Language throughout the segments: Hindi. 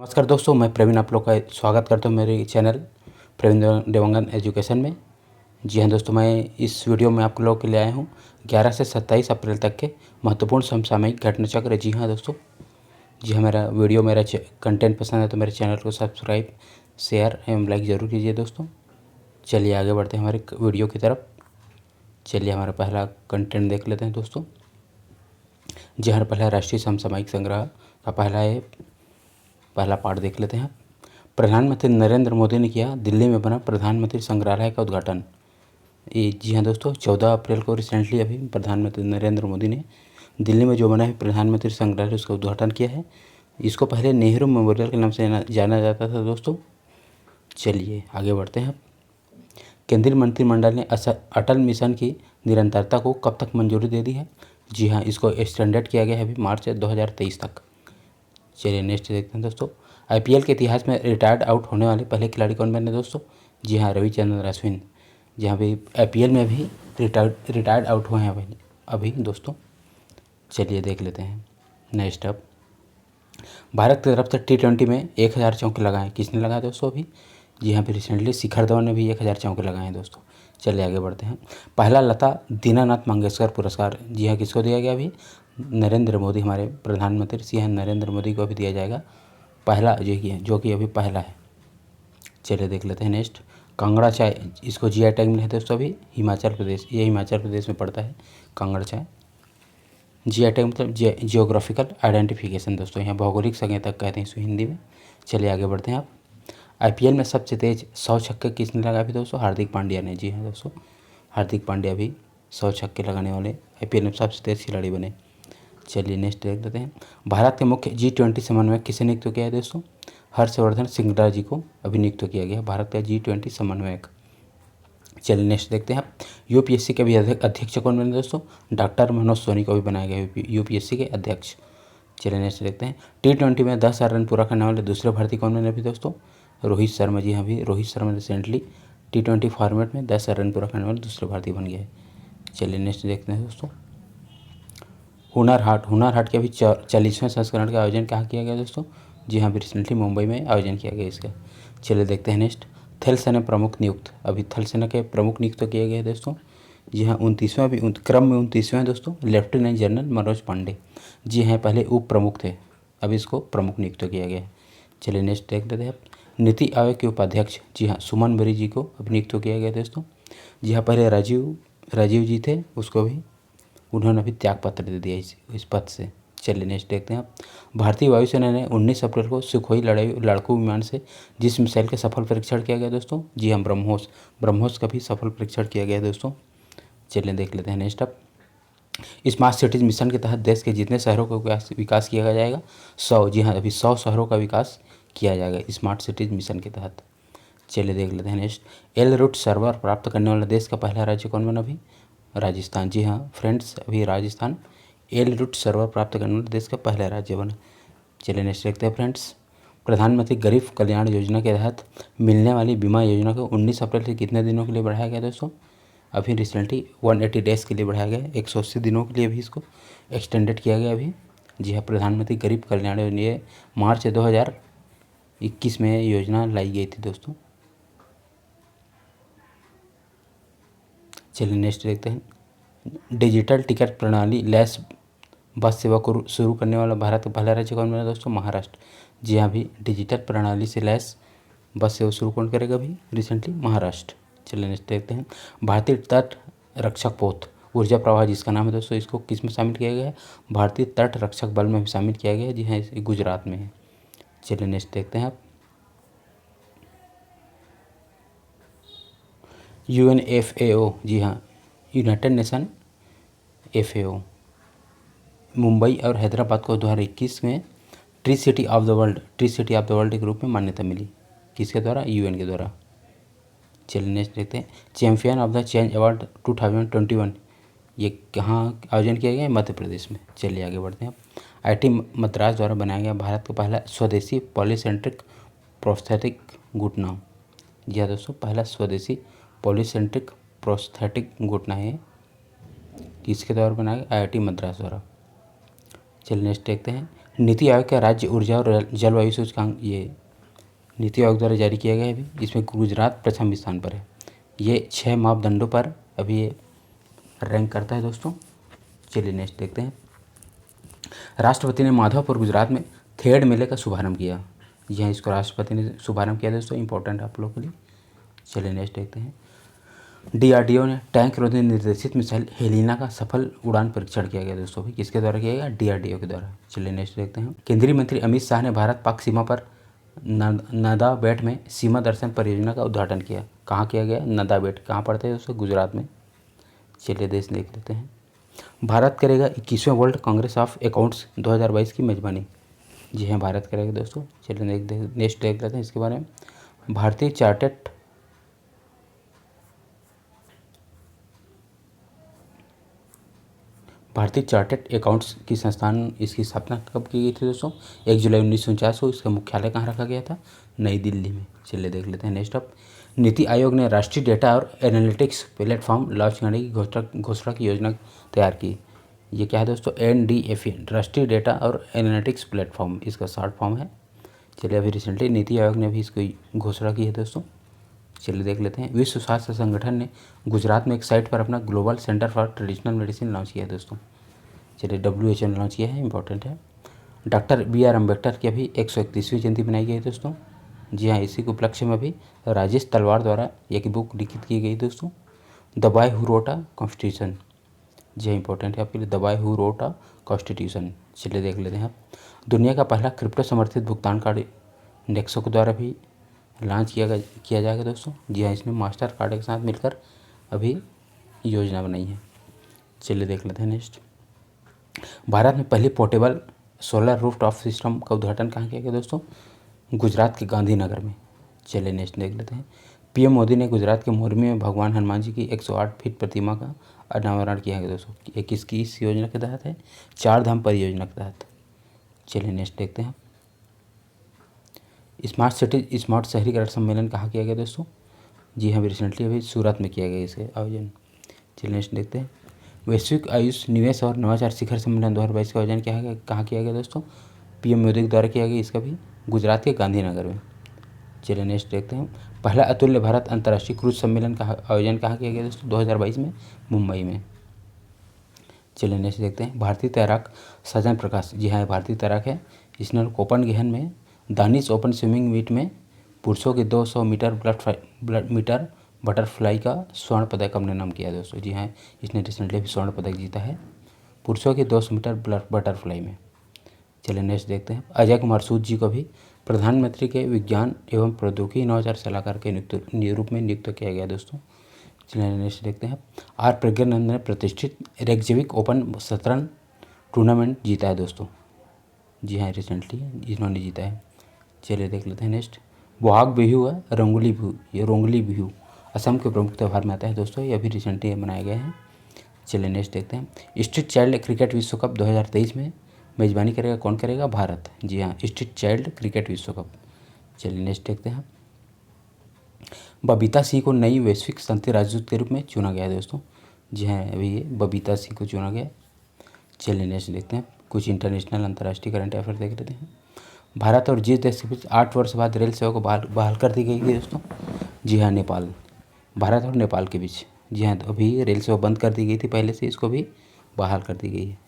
नमस्कार दोस्तों, मैं प्रवीण आप लोग का स्वागत करता हूं मेरे चैनल प्रवीण देवंगन एजुकेशन में। जी हाँ दोस्तों, मैं इस वीडियो में आप लोगों के लिए आया हूं 11 से 27 अप्रैल तक के महत्वपूर्ण समसामयिक घटनाचक्र। जी हाँ दोस्तों, जी हाँ, मेरा कंटेंट पसंद है तो मेरे चैनल को सब्सक्राइब, शेयर एवं लाइक ज़रूर कीजिए दोस्तों। चलिए आगे बढ़ते हैं हमारे वीडियो की तरफ। चलिए हमारा पहला कंटेंट देख लेते हैं दोस्तों। जी हाँ, पहला राष्ट्रीय समसामयिक संग्रह का पहला पार्ट देख लेते हैं। प्रधानमंत्री नरेंद्र मोदी ने किया दिल्ली में बना प्रधानमंत्री संग्रहालय का उद्घाटन। ये जी हाँ दोस्तों, 14 अप्रैल को रिसेंटली अभी प्रधानमंत्री नरेंद्र मोदी ने दिल्ली में जो बना है प्रधानमंत्री संग्रहालय उसका उद्घाटन किया है। इसको पहले नेहरू मेमोरियल के नाम से जाना जाता था दोस्तों। चलिए आगे बढ़ते हैं। केंद्रीय मंत्रिमंडल ने अटल मिशन की निरंतरता को कब तक मंजूरी दे दी है? जी हाँ, इसको एक्सटेंडेड किया गया है अभी मार्च 2023 तक। चलिए नेक्स्ट देखते हैं दोस्तों। आईपीएल के इतिहास में रिटायर्ड आउट होने वाले पहले खिलाड़ी कौन बने दोस्तों? जी हाँ, रविचंद्रन अश्विन। जहाँ भी आईपीएल में भी रिटायर्ड आउट हुए हैं अभी दोस्तों। चलिए देख लेते हैं नेक्स्ट अप। भारत की तरफ से T20 में 1000 चौके लगाए, किसने लगाए दोस्तों? अभी जी हाँ, फिर रिसेंटली शिखर धवन ने भी 1000 चौके लगाए हैं दोस्तों। चलिए आगे बढ़ते हैं। पहला लता दीनानाथ मंगेशकर पुरस्कार, जी हाँ, किसको दिया गया? अभी नरेंद्र मोदी, हमारे प्रधानमंत्री सी नरेंद्र मोदी को अभी दिया जाएगा। पहला जो कि अभी पहला है। चलिए देख लेते हैं नेक्स्ट। कांगड़ा चाय, इसको जीआई टैग मिला है दोस्तों अभी हिमाचल प्रदेश, ये हिमाचल प्रदेश में पड़ता है कांगड़ा चाय। जीआई टैग मतलब जियोग्राफिकल आइडेंटिफिकेशन दोस्तों, यहाँ भौगोलिक संकेतक कहते हैं इसको हिंदी में। चलिए आगे बढ़ते हैं आप। आईपीएल में सबसे तेज 100 छक्के किसने लगाया अभी दोस्तों? हार्दिक पांड्या ने। जी हाँ दोस्तों, हार्दिक पांड्या भी 100 छक्के लगाने वाले आईपीएल में सबसे तेज खिलाड़ी बने। चलिए नेक्स्ट देख लेते हैं। भारत के मुख्य G20 समन्वयक किसे नियुक्त किया है दोस्तों? हर्षवर्धन श्रृंगला जी को अभी नियुक्त किया गया है भारत का G20 समन्वयक। चलिए नेक्स्ट देखते हैं आप। यूपीएससी के भी अध्यक्ष कौन बने दोस्तों? डॉक्टर मनोज सोनी को भी बनाया गया यूपीएससी के अध्यक्ष। चलिए नेक्स्ट देखते हैं। T20 में 10,000 रन पूरा करने वाले दूसरे भारतीय कौन बने अभी दोस्तों? रोहित शर्मा। जी हाँ, भी Rohit Sharma recently T20 format में 10,000 रन पूरा करने वाले दूसरे भारतीय बन गए। चलिए नेक्स्ट देखते हैं दोस्तों। हुनर हाट के अभी 40वें संस्करण का आयोजन कहाँ किया गया दोस्तों? जी हाँ, अभी रिसेंटली मुंबई में आयोजन किया गया इसका। चलिए देखते हैं नेक्स्ट। थल सेना प्रमुख नियुक्त, अभी थल सेना के प्रमुख नियुक्त किए गए दोस्तों। जी हाँ, 29वां भी क्रम में 29वां दोस्तों, लेफ्टिनेंट जनरल मनोज पांडे। जी हाँ, पहले उप प्रमुख थे, अभी इसको प्रमुख नियुक्त किया गया है। चलिए नेक्स्ट देख लेते हैं। नीति आयोग के उपाध्यक्ष, जी हाँ, सुमन बरी जी को अब नियुक्त किया गया दोस्तों। जी हाँ, पहले राजीव जी थे, उसको भी उन्होंने अभी त्याग पत्र दे दिया इस पद से। चलिए नेक्स्ट देखते हैं आप। भारतीय वायुसेना ने 19 अप्रैल को सुखोई लड़ाकू विमान से जिस मिसाइल का सफल परीक्षण किया गया दोस्तों? जी हाँ, ब्रह्मोस का भी सफल परीक्षण किया गया दोस्तों। चलिए देख लेते हैं next up. Smart cities mission के तहत देश के जितने शहरों का विकास किया जाएगा? 100। जी हाँ, अभी 100 शहरों का विकास किया जाएगा स्मार्ट सिटीज मिशन के तहत। चलिए देख लेते हैं नेक्स्ट। एल रूट सर्वर प्राप्त करने वाला देश का पहला राज्य कौन बना अभी? राजस्थान। जी हाँ फ्रेंड्स, अभी राजस्थान एल रूट सर्वर प्राप्त करने वाले देश का पहला राज्य बना। चलिए नेक्स्ट देखते हैं फ्रेंड्स। प्रधानमंत्री गरीब कल्याण योजना के तहत मिलने वाली बीमा योजना को 19 अप्रैल से कितने दिनों के लिए बढ़ाया गया दोस्तों? अभी रिसेंटली 180 डेज़ के लिए बढ़ाया गया है, 180 दिनों के लिए भी इसको एक्सटेंडेड किया गया अभी। जी हाँ, प्रधानमंत्री गरीब कल्याण योजना, ये मार्च 2021 में योजना लाई गई थी दोस्तों। चलिए नेक्स्ट देखते हैं। डिजिटल टिकट प्रणाली लैस बस सेवा को शुरू करने वाला भारत का पहला राज्य कौन बना दोस्तों? महाराष्ट्र। जी हाँ, भी डिजिटल प्रणाली से लैस बस सेवा शुरू कौन करेगा अभी रिसेंटली? महाराष्ट्र। चलिए नेक्स्ट देखते हैं। भारतीय तट रक्षक पोत ऊर्जा प्रवाह जिसका नाम है दोस्तों, इसको किस में शामिल किया गया है? भारतीय तट रक्षक बल में भी शामिल किया गया है। जी हाँ, इस गुजरात में है। चलिए नेक्स्ट देखते हैं आप। UNFAO, जी हाँ, यूनाइटेड नेशन FAO मुंबई और हैदराबाद को 2021 में tree city of the world के रूप में मान्यता मिली। किसके द्वारा? UN के द्वारा। चलिए नेक्स्ट देखते हैं। Champion of the change award 2021 ये कहाँ आयोजन किया गया है? मध्य प्रदेश में। चलिए आगे बढ़ते हैं। IIT मद्रास द्वारा बनाया गया भारत का पहला स्वदेशी पॉलीसेंट्रिक प्रोस्थेटिक घुटना। जी हाँ दोस्तों, पहला स्वदेशी पॉलीसेंट्रिक प्रोस्थेटिक घुटना है, किसके द्वारा बनाया गया? IIT मद्रास द्वारा। चलिए नेक्स्ट देखते हैं। नीति आयोग का राज्य ऊर्जा और जलवायु सूचकांक ये नीति आयोग द्वारा जारी किया गया है अभी, इसमें गुजरात प्रथम स्थान पर है। ये 6 मापदंडों पर अभी ये रैंक करता है दोस्तों। चलिए नेक्स्ट देखते हैं। राष्ट्रपति ने माधवपुर गुजरात में थेड मेले का शुभारंभ किया। यह इसको राष्ट्रपति ने शुभारंभ किया दोस्तों, इंपॉर्टेंट आप लोगों के लिए। चलिए नेक्स्ट देखते हैं। DRDO ने टैंक रोधी निर्देशित मिसाइल हेलिना का सफल उड़ान परीक्षण किया गया दोस्तों। किसके द्वारा किया गया? DRDO के द्वारा। चलिए नेक्स्ट देखते हैं। केंद्रीय मंत्री अमित शाह ने भारत पाक सीमा पर नदाबेट में सीमा दर्शन परियोजना का उद्घाटन किया। कहाँ किया गया? नदाबेट। कहाँ पड़ता है दोस्तों? गुजरात में। चलिए देश देख लेते हैं। भारत करेगा 21वें वर्ल्ड कांग्रेस ऑफ अकाउंट्स 2022 की मेजबानी। जी हाँ, भारत करेगा दोस्तों। चलिए नेक्स्ट देख लेते हैं इसके बारे में। भारतीय चार्टर्ड अकाउंट्स की संस्थान, इसकी स्थापना कब की गई थी दोस्तों? 1 जुलाई 1949 को। इसका मुख्यालय कहाँ रखा गया था? नई दिल्ली में। चलिए देख लेते हैं नेक्स्ट अप। नीति आयोग ने राष्ट्रीय डेटा और एनालिटिक्स प्लेटफॉर्म लॉन्च करने की घोषणा की योजना तैयार की। ये क्या है दोस्तों? NDFE, राष्ट्रीय डेटा और एनालिटिक्स प्लेटफॉर्म, इसका शॉर्ट फॉर्म है। चलिए अभी रिसेंटली नीति आयोग ने भी इसकी घोषणा की है दोस्तों। चलिए देख लेते हैं। विश्व स्वास्थ्य संगठन ने गुजरात में एक साइट पर अपना global centre for traditional medicine launch किया है दोस्तों। चलिए WHO ने लॉन्च किया है, इंपॉर्टेंट है। डॉक्टर BR अम्बेडकर की अभी 131वीं जयंती मनाई गई है दोस्तों। जी हाँ, इसी के उपलक्ष्य में भी राजेश तलवार द्वारा एक बुक लिखित की गई दोस्तों, the boy who wrote a constitution. जी हाँ, इंपॉर्टेंट है आपके लिए, the boy who wrote a constitution. चलिए देख लेते हैं आप। दुनिया का पहला क्रिप्टो समर्थित भुगतान कार्ड नेक्सो के द्वारा भी लॉन्च किया जाएगा दोस्तों। जी हाँ, इसने मास्टर कार्ड के साथ मिलकर अभी योजना बनाई है। चलिए देख लेते हैं नेक्स्ट। भारत में पहली पोर्टेबल सोलर रूफटॉप सिस्टम का उद्घाटन कहाँ किया गया दोस्तों? गुजरात के गांधीनगर में। चलिए नेक्स्ट देख लेते हैं। PM मोदी ने गुजरात के मोरबी में भगवान हनुमान जी की 108 फीट प्रतिमा का अनावरण किया गया दोस्तों। ये किसकी इस योजना के तहत है? 4 धाम परियोजना के तहत। चलिए नेक्स्ट देखते हैं। स्मार्ट सिटी स्मार्ट शहरीकरण सम्मेलन कहाँ किया गया दोस्तों? जी हाँ, रिसेंटली अभी सूरत में किया गया इसके आयोजन। चलिए नेक्स्ट देखते हैं। वैश्विक आयुष निवेश और नवाचार शिखर सम्मेलन 2022 का आयोजन कहाँ किया गया दोस्तों? PM मोदी के द्वारा किया गया, इसका भी गुजरात के गांधीनगर में। चलिए नेक्स्ट देखते हैं। पहला अतुल्य भारत अंतर्राष्ट्रीय क्रूज सम्मेलन का आयोजन कहाँ किया गया दोस्तों? 2022 में मुंबई में। चलिए नेक्स्ट देखते हैं। भारतीय तैराक सजन प्रकाश, जी हाँ, भारतीय तैराक है। इसने कोपेनहेगन में दानिश ओपन स्विमिंग मीट में पुरुषों के 200 मीटर बटरफ्लाई का स्वर्ण पदक अपने नाम किया दोस्तों। जी हाँ, इसने रिसेंटली भी स्वर्ण पदक जीता है पुरुषों के 200 मीटर बटरफ्लाई में। चलिए नेक्स्ट देखते हैं। अजय कुमार सूद जी को भी प्रधानमंत्री के विज्ञान एवं प्रौद्योगिकी नवाचार सलाहकार के रूप में नियुक्त किया गया दोस्तों। चलिए नेक्स्ट देखते हैं। R प्रज्ञानंद ने प्रतिष्ठित रेक्जविक ओपन शतरंज टूर्नामेंट जीता है दोस्तों। जी हाँ, रिसेंटली इन्होंने जीता है। चलिए देख लेते हैं नेक्स्ट। बोहाग बिहू है, रंगोली बिहू, ये रोंगली बिहू असम के प्रमुख त्यौहार में आता है दोस्तों। ये अभी रिसेंटली मनाया गया है। चलिए नेक्स्ट देखते हैं। स्ट्रीट चाइल्ड क्रिकेट विश्व कप 2023 में मेजबानी करेगा, कौन करेगा? भारत। जी हाँ, स्ट्रीट चाइल्ड क्रिकेट विश्व कप। चलिए नेक्स्ट देखते हैं। बबीता सिंह को नई वैश्विक शांति राजदूत के रूप में चुना गया है दोस्तों। जी हाँ, अभी ये बबीता सिंह को चुना गया। चलिए नेक्स्ट देखते हैं। कुछ इंटरनेशनल अंतर्राष्ट्रीय करंट अफेयर देख लेते हैं। भारत और जिस देश के बीच 8 वर्ष बाद रेल सेवा को बहाल कर दी गई है दोस्तों? जी हाँ, नेपाल। भारत और नेपाल के बीच। जी हाँ, तो अभी रेल सेवा बंद कर दी गई थी पहले से, इसको भी बहाल कर दी गई है।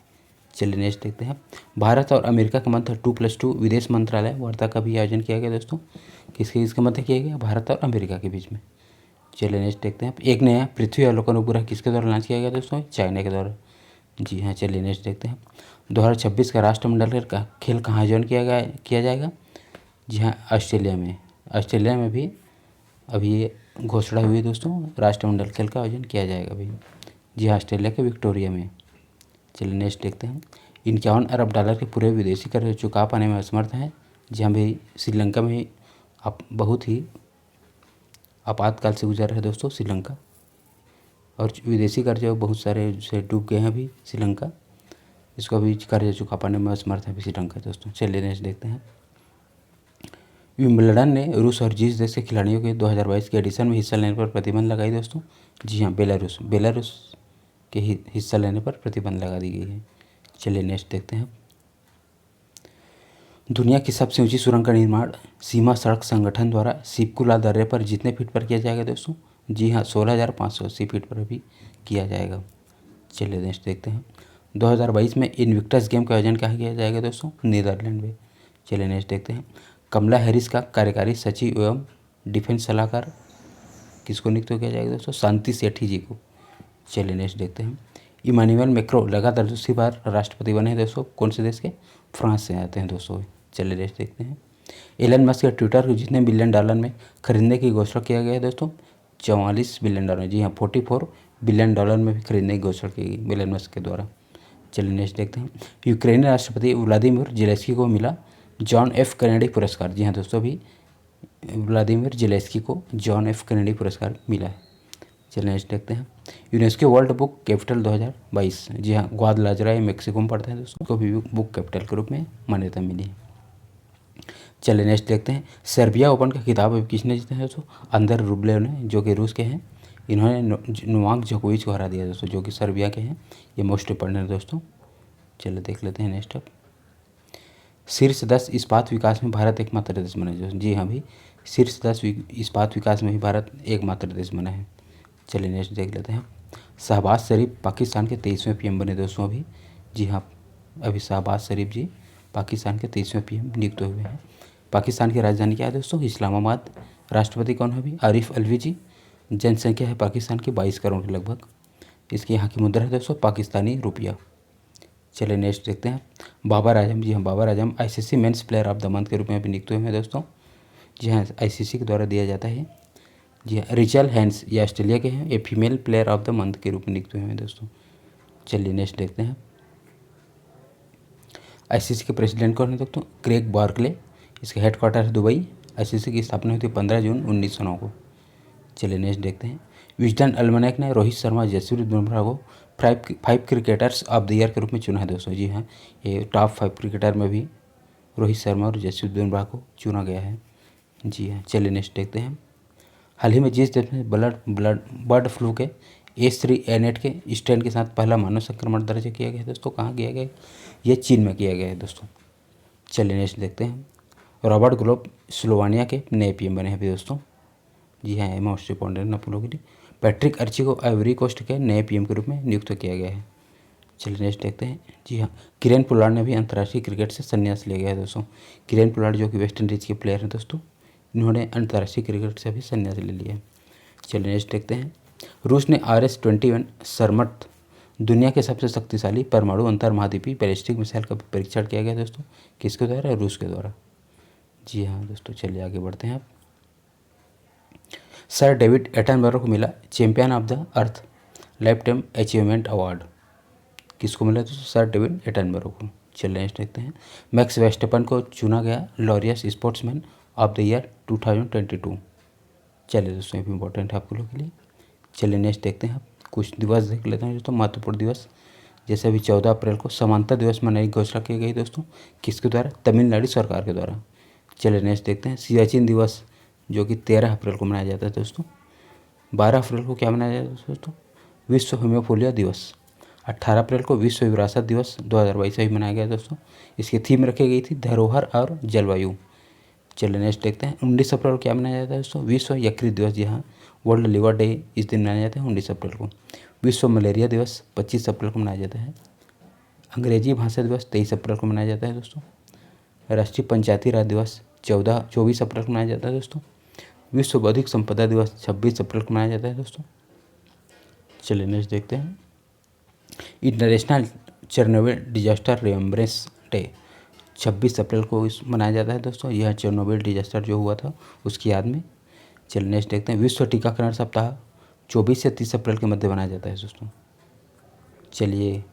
चलिए नेक्स्ट देखते हैं। भारत और अमेरिका के मध्य 2+2 विदेश मंत्रालय वार्ता का भी आयोजन किया गया दोस्तों। किसके मध्य किया गया? भारत और अमेरिका के बीच में। चलिए नेक्स्ट देखते हैं। एक नया पृथ्वी अवलोकन उपग्रह किसके द्वारा लॉन्च किया गया दोस्तों? चाइना के द्वारा। जी हाँ, चलिए नेक्स्ट देखते हैं। 2026 का राष्ट्रमंडल का खेल कहाँ आयोजन किया जाएगा? जी हाँ, ऑस्ट्रेलिया में। ऑस्ट्रेलिया में भी अभी ये घोषणा हुई दोस्तों, राष्ट्रमंडल खेल का आयोजन किया जाएगा अभी। जी हाँ, ऑस्ट्रेलिया के विक्टोरिया में। चलिए नेक्स्ट देखते हैं। 51 अरब डॉलर के पूरे विदेशी कर्ज चुका पाने में असमर्थ हैं। जी हाँ भाई, श्रीलंका में बहुत ही आपातकाल से गुजर रहे हैं दोस्तों श्रीलंका, और विदेशी कर्ज बहुत सारे से डूब गए हैं अभी श्रीलंका। इसको अभी कर्ज चुका पाने में असमर्थ है अभी श्रीलंका दोस्तों। चलिए नेक्स्ट देखते हैं। विंबलडन ने रूस और जिस देश के खिलाड़ियों के 2022 के एडिशन में हिस्सा लेने पर प्रतिबंध लगाई दोस्तों? जी हाँ, बेलारूस के हिस्सा लेने पर प्रतिबंध लगा दी गई है। चलिए नेक्स्ट देखते हैं। दुनिया की सबसे ऊंची सुरंग का निर्माण सीमा सड़क संगठन द्वारा सिपकुला दर्रे पर जितने फीट पर किया जाएगा दोस्तों? जी हाँ, 16,580 फीट पर भी किया जाएगा। चलिए नेक्स्ट देखते हैं। 2022 में इनविक्टस गेम का आयोजन कहाँ किया जाएगा दोस्तों? नीदरलैंड में। चलिए नेक्स्ट देखते हैं। कमला हैरिस का कार्यकारी सचिव एवं डिफेंस सलाहकार किसको नियुक्त किया जाएगा दोस्तों? शांति सेठी जी को। चलिए नेक्स्ट देखते हैं। इमानुएल मैक्रों लगातार दूसरी बार राष्ट्रपति बने हैं दोस्तों, कौन से देश के? फ्रांस से आते हैं दोस्तों। चलिए नेक्स्ट देखते हैं। एलन मस्क के ट्विटर को जितने बिलियन डॉलर में खरीदने की घोषणा किया गया है दोस्तों? 44 बिलियन डॉलर। जी हाँ, 44 बिलियन डॉलर में भी खरीदने की घोषणा की गई एलन मस्क के द्वारा। चलिए नेक्स्ट देखते हैं। यूक्रेनी राष्ट्रपति व्लादिमीर जेलेंस्की को मिला जॉन एफ कैनेडी पुरस्कार। जी हाँ दोस्तों, भी व्लादिमीर जेलेंस्की को जॉन एफ कैनेडी पुरस्कार मिला है। चलिए नेक्स्ट देखते हैं। UNESCO world book capital 2022। जी हाँ, ग्वादलाजरा मेक्सिको में पड़ता है दोस्तों, को भी बुक कैपिटल के रूप में मान्यता मिली है। चलिए नेक्स्ट देखते हैं। सर्बिया ओपन का खिताब अभी किसने जीता है दोस्तों? अंदर रुबलेव ने, जो कि रूस के हैं। इन्होंने नोवाक जोकोविच को हरा दिया दोस्तों, जो कि सर्बिया के हैं। ये मोस्ट इंपॉर्टेंट है दोस्तों। चलिए देख लेते हैं नेक्स्ट। अब शीर्ष 10 इस्पात विकास में भारत एकमात्र देश बना है दोस्तों। जी हाँ, भी शीर्ष 10 इस्पात विकास में ही भारत एकमात्र देश बना है। चलिए नेक्स्ट देख लेते हैं। शहबाज शरीफ पाकिस्तान के 23वें पीएम बने दोस्तों अभी। जी हाँ, अभी शहबाज शरीफ जी पाकिस्तान के 23वें पीएम नियुक्त हुए हैं। पाकिस्तान की राजधानी क्या है दोस्तों? इस्लामाबाद। राष्ट्रपति कौन है अभी? आरिफ अलवी जी। जनसंख्या है पाकिस्तान की 22 करोड़ के लगभग। इसकी यहाँ की मुद्रा है दोस्तों पाकिस्तानी रुपया। चलिए नेक्स्ट देखते हैं। बाबर आजम। जी हाँ, Babar Azam ICC men's player of the month के रूप में भी नियुक्त हुए हैं दोस्तों। जी हाँ, आईसीसी के द्वारा दिया जाता है। जी हाँ, रिचल हैंस ये ऑस्ट्रेलिया के हैं, ये female player of the month के रूप में नियुक्त हुए हैं दोस्तों। चलिए नेक्स्ट देखते हैं। आईसीसी के प्रेसिडेंट कौन है दोस्तों? Greg Barclay. इसका हेडक्वार्टर है दुबई। आईसीसी की स्थापना हुई थी 15 जून 1909 को। चलिए नेक्स्ट देखते हैं। विजडन अल्मनैक ने रोहित शर्मा, जसप्रीत बुमराह को 5 क्रिकेटर्स ऑफ द ईयर के रूप में चुना है दोस्तों। जी हाँ, ये टॉप 5 क्रिकेटर में भी रोहित शर्मा और जसप्रीत बुमराह को चुना गया है। जी हाँ, चलिए नेक्स्ट देखते हैं। हाल ही में जिस देश में बर्ड फ्लू के H3N8 के स्ट्रेन के साथ पहला मानव संक्रमण दर्ज किया गया है दोस्तों, कहाँ किया गया है? ये चीन में किया गया है दोस्तों। चलिए नेक्स्ट देखते हैं। रॉबर्ट ग्लोब स्लोवानिया के नए पीएम बने हैं अभी दोस्तों। जी हाँ, मोस्ट इंपॉर्टेंट आप लोगों के लिए। पैट्रिक अर्ची को आइवरी कोस्ट के नए पीएम के रूप में नियुक्त किया गया है। चलिए नेक्स्ट देखते हैं। जी हाँ, किरेन पोलार्ड ने भी अंतर्राष्ट्रीय क्रिकेट से संन्यास लिया गया है दोस्तों। किरेन पोलार्ड जो कि वेस्ट इंडीज़ के प्लेयर हैं दोस्तों, इन्होंने अंतर्राष्ट्रीय क्रिकेट से भी संन्यास ले लिया है। चलिए नेक्स्ट देखते हैं। रूस ने RS-21 सरमट दुनिया के सबसे शक्तिशाली परमाणु अंतर्महाद्वीपीय बैलिस्टिक मिसाइल का परीक्षण किया गया दोस्तों, किसके द्वारा? रूस के द्वारा। जी हाँ दोस्तों, चलिए आगे बढ़ते हैं। आप सर डेविड एटनबरो को मिला champion of the earth life time achievement award. किसको मिला दोस्तों? सर डेविड एटनबरो को। चलिए नेक्स्ट देखते हैं। मैक्स वेस्टपन को चुना गया Laureus sportsman of the year 2022। चलिए दोस्तों, ये भी इंपॉर्टेंट है आप लोगों के लिए। चलिए नेक्स्ट देखते हैं। कुछ दिवस देख लेते हैं दोस्तों, महत्वपूर्ण दिवस। जैसे अभी 14 अप्रैल को समानता दिवस मनाने की घोषणा की गई दोस्तों, किसके द्वारा? तमिलनाडु सरकार के द्वारा। चलिए नेक्स्ट देखते हैं। सियाचिन दिवस जो कि 13 अप्रैल को मनाया जाता है दोस्तों। 12 अप्रैल को क्या मनाया जाता है दोस्तों? विश्व हीमोफीलिया दिवस। 18 अप्रैल को विश्व विरासत दिवस 2022 में मनाया गया दोस्तों। इसकी थीम रखी गई थी धरोहर और जलवायु। चलिए नेक्स्ट देखते हैं। 19 अप्रैल को क्या मनाया जाता है दोस्तों? विश्व यकृत दिवस। जी हाँ, वर्ल्ड लिवर डे इस दिन मनाया जाता है 19 अप्रैल को। विश्व मलेरिया दिवस 25 अप्रैल को मनाया जाता है। अंग्रेजी भाषा दिवस 23 अप्रैल को मनाया जाता है दोस्तों। राष्ट्रीय पंचायती राज दिवस 24 अप्रैल को मनाया जाता है दोस्तों। विश्व बौद्धिक संपदा दिवस 26 अप्रैल को मनाया जाता है दोस्तों। चलिए नेक्स्ट देखते हैं। International Chernobyl disaster remembrance day 26 अप्रैल को मनाया जाता है दोस्तों। यह चेरनोबिल डिजास्टर जो हुआ था उसकी याद में। चलिए नेक्स्ट देखते हैं। विश्व टीकाकरण सप्ताह 24 से 30 अप्रैल के मध्य मनाया जाता है दोस्तों। चलिए,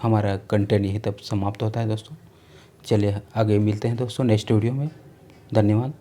हमारा कंटेंट यही तब समाप्त होता है दोस्तों। चलिए आगे मिलते हैं दोस्तों नेक्स्ट वीडियो में। धन्यवाद।